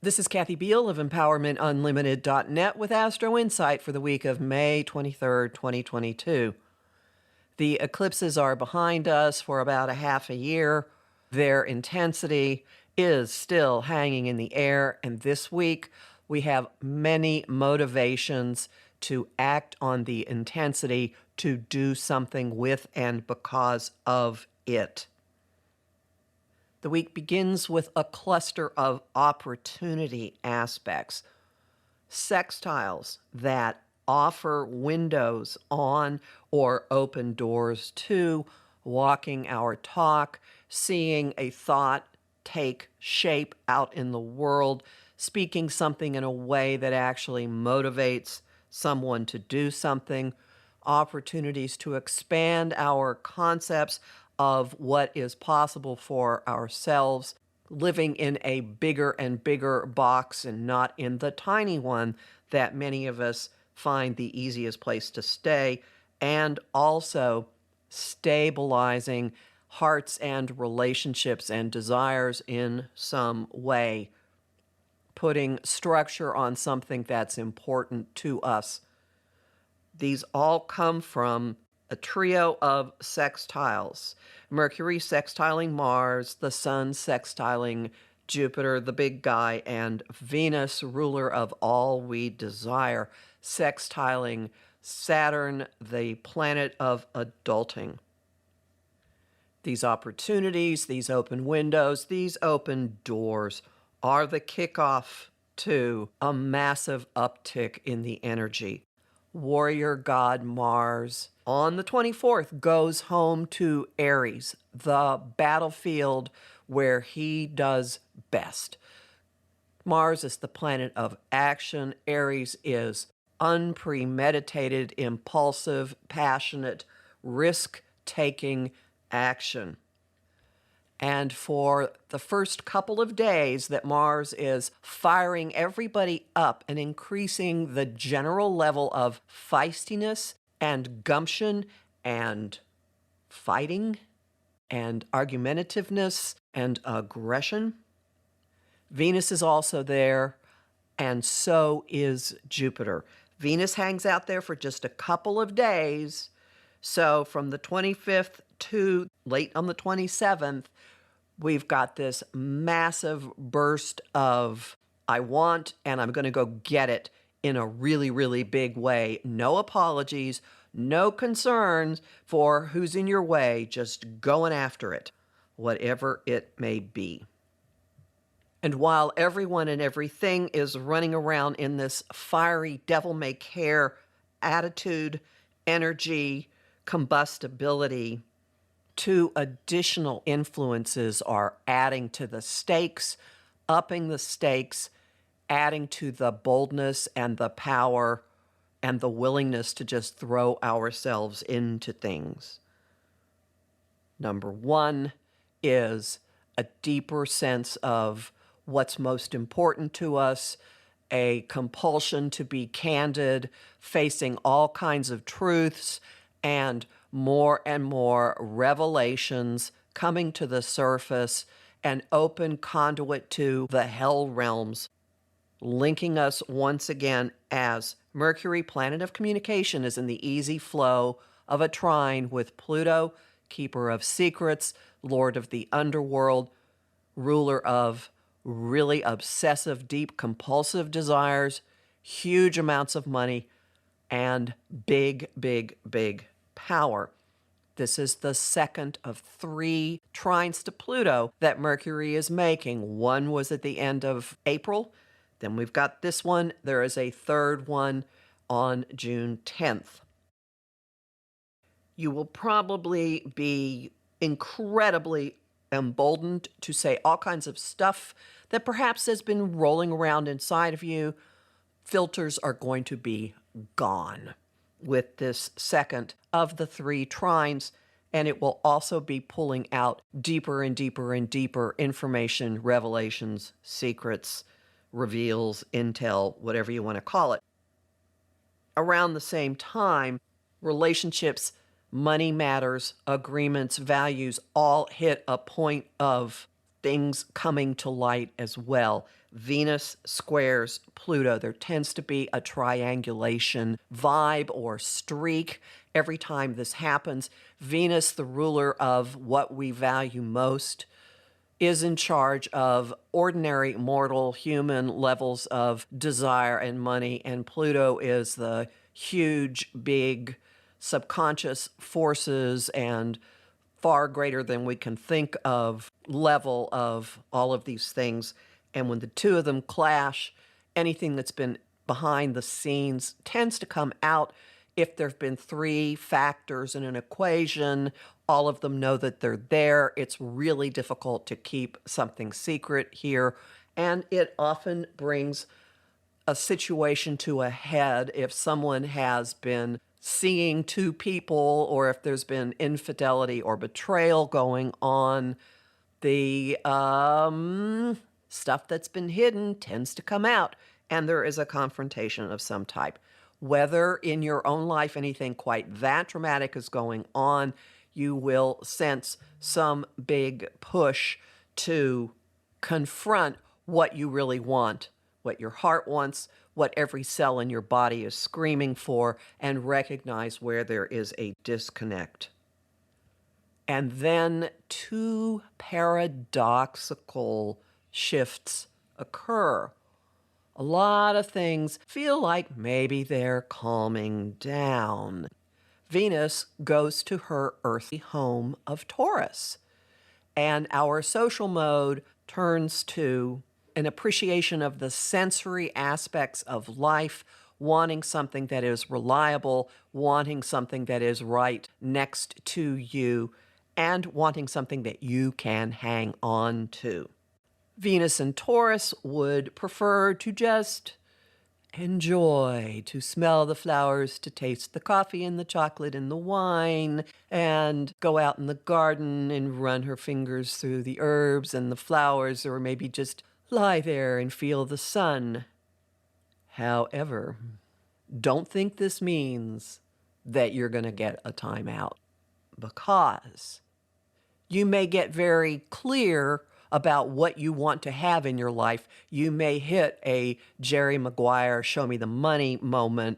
This is Kathy Biehl of EmpowermentUnlimited.net with Astro-Insight for the week of May 23rd, 2022. The eclipses are behind us for about a half a year. Their intensity is still hanging in the air, and this week we have many motivations to act on the intensity, to do something with and because of it. The week begins with a cluster of opportunity aspects, sextiles that offer windows on or open doors to walking our talk, seeing a thought take shape out in the world, speaking something in a way that actually motivates someone to do something, opportunities to expand our concepts of what is possible for ourselves, living in a bigger and bigger box and not in the tiny one that many of us find the easiest place to stay, and also stabilizing hearts and relationships and desires in some way, putting structure on something that's important to us. These all come from a trio of sextiles. Mercury sextiling Mars, the Sun sextiling Jupiter, the big guy, and Venus, ruler of all we desire, sextiling Saturn, the planet of adulting. These opportunities, these open windows, these open doors are the kickoff to a massive uptick in the energy. Warrior god Mars on the 24th goes home to Aries, the battlefield where he does best. Mars is the planet of action. Aries is unpremeditated, impulsive, passionate, risk-taking action. And for the first couple of days that Mars is firing everybody up and increasing the general level of feistiness and gumption and fighting and argumentativeness and aggression, Venus is also there, and so is Jupiter. Venus hangs out there for just a couple of days. So from the 25th to late on the 27th, we've got this massive burst of I want and I'm going to go get it in a really, really big way. No apologies, no concerns for who's in your way, just going after it, whatever it may be. And while everyone and everything is running around in this fiery devil-may-care attitude, energy, combustibility, two additional influences are adding to the stakes, upping the stakes, adding to the boldness and the power and the willingness to just throw ourselves into things. Number one is a deeper sense of what's most important to us, a compulsion to be candid, facing all kinds of truths, and more revelations coming to the surface, an open conduit to the hell realms, linking us once again as Mercury, planet of communication, is in the easy flow of a trine with Pluto, keeper of secrets, lord of the underworld, ruler of really obsessive, deep, compulsive desires, huge amounts of money, and big, big, big power. This is the second of 3 trines to Pluto that Mercury is making. One was at the end of April. Then we've got this one. There is a third one on June 10th. You will probably be incredibly emboldened to say all kinds of stuff that perhaps has been rolling around inside of you. Filters are going to be gone with this second of the 3 trines, and it will also be pulling out deeper and deeper and deeper information, revelations, secrets, reveals, intel, whatever you want to call it. Around the same time, relationships, money matters, agreements, values all hit a point of things coming to light as well. Venus squares Pluto. There tends to be a triangulation vibe or streak every time this happens. Venus, the ruler of what we value most, is in charge of ordinary mortal human levels of desire and money, and Pluto is the huge, big subconscious forces and far greater than we can think of level of all of these things. And when the two of them clash, anything that's been behind the scenes tends to come out. If there have been three factors in an equation, all of them know that they're there. It's really difficult to keep something secret here. And it often brings a situation to a head if someone has been seeing two people or if there's been infidelity or betrayal going on. The stuff that's been hidden tends to come out, and there is a confrontation of some type. Whether in your own life anything quite that dramatic is going on, you will sense some big push to confront what you really want, what your heart wants, what every cell in your body is screaming for, and recognize where there is a disconnect. And then two paradoxical shifts occur. A lot of things feel like maybe they're calming down. Venus goes to her earthly home of Taurus, and our social mode turns to an appreciation of the sensory aspects of life, wanting something that is reliable, wanting something that is right next to you, and wanting something that you can hang on to. Venus and Taurus would prefer to just enjoy, to smell the flowers, to taste the coffee and the chocolate and the wine, and go out in the garden and run her fingers through the herbs and the flowers, or maybe just lie there and feel the sun. However, don't think this means that you're going to get a timeout, because you may get very clear about what you want to have in your life. You may hit a Jerry Maguire show me the money moment,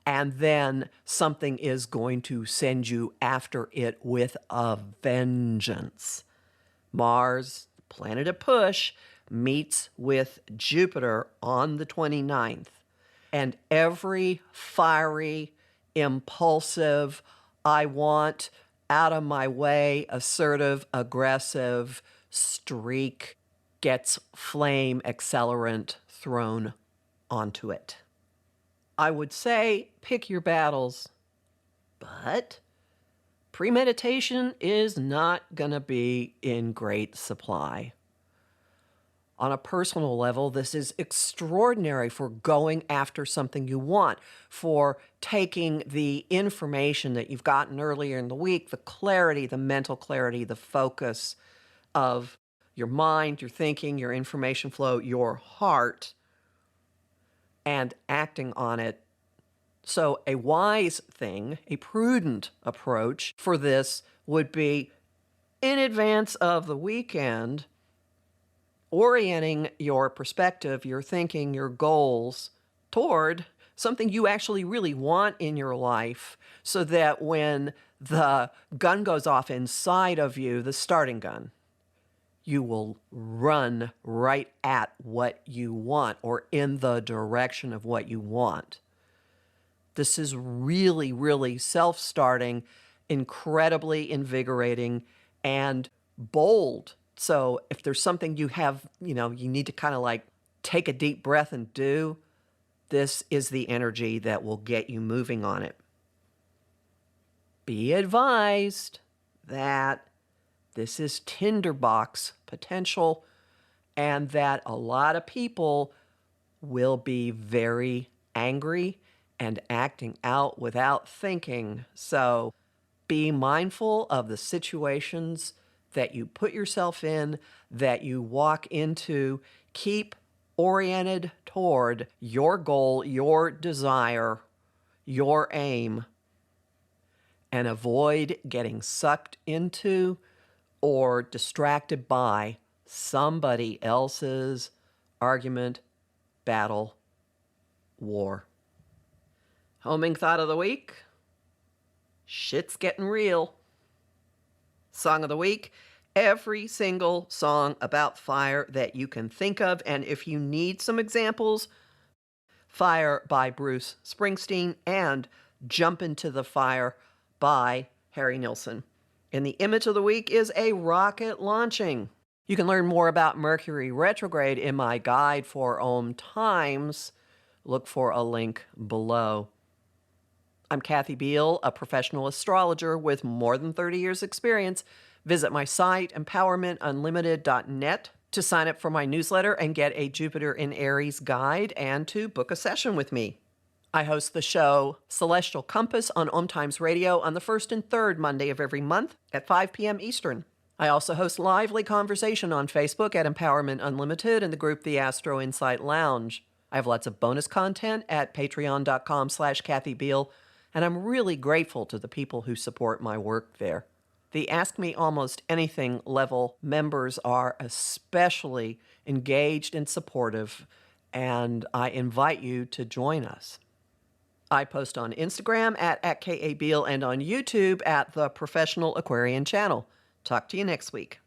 and then something is going to send you after it with a vengeance. Mars, planet of push, meets with Jupiter on the 29th. And every fiery, impulsive, I want, out of my way, assertive, aggressive streak gets flame accelerant thrown onto it. I would say pick your battles, but premeditation is not going to be in great supply. On a personal level, this is extraordinary for going after something you want, for taking the information that you've gotten earlier in the week, the clarity, the mental clarity, the focus of your mind, your thinking, your information flow, your heart, and acting on it. So a wise thing, a prudent approach for this would be, in advance of the weekend, orienting your perspective, your thinking, your goals toward something you actually really want in your life, so that when the gun goes off inside of you, the starting gun, you will run right at what you want or in the direction of what you want. This is really, really self-starting, incredibly invigorating, and bold. So if there's something you have, you need to kind of like take a deep breath and do, this is the energy that will get you moving on it. Be advised that this is tinderbox potential, and that a lot of people will be very angry and acting out without thinking. So be mindful of the situations that you put yourself in, that you walk into. Keep oriented toward your goal, your desire, your aim, and avoid getting sucked into or distracted by somebody else's argument, battle, war. Homing thought of the week: shit's getting real. Song of the week: every single song about fire that you can think of. And if you need some examples, Fire by Bruce Springsteen and Jump Into the Fire by Harry Nilsson. And the image of the week is a rocket launching. You can learn more about Mercury retrograde in my guide for Ohm Times. Look for a link below. I'm Kathy Biehl, a professional astrologer with more than 30 years' experience. Visit my site, empowermentunlimited.net, to sign up for my newsletter and get a Jupiter in Aries guide and to book a session with me. I host the show Celestial Compass on Ohm Times Radio on the first and third Monday of every month at 5 p.m. Eastern. I also host lively conversation on Facebook at Empowerment Unlimited and the group The Astro-Insight Lounge. I have lots of bonus content at patreon.com/Kathy Biehl, and I'm really grateful to the people who support my work there. The Ask Me Almost Anything level members are especially engaged and supportive, and I invite you to join us. I post on Instagram at @KABiehl and on YouTube at the Professional Aquarian Channel. Talk to you next week.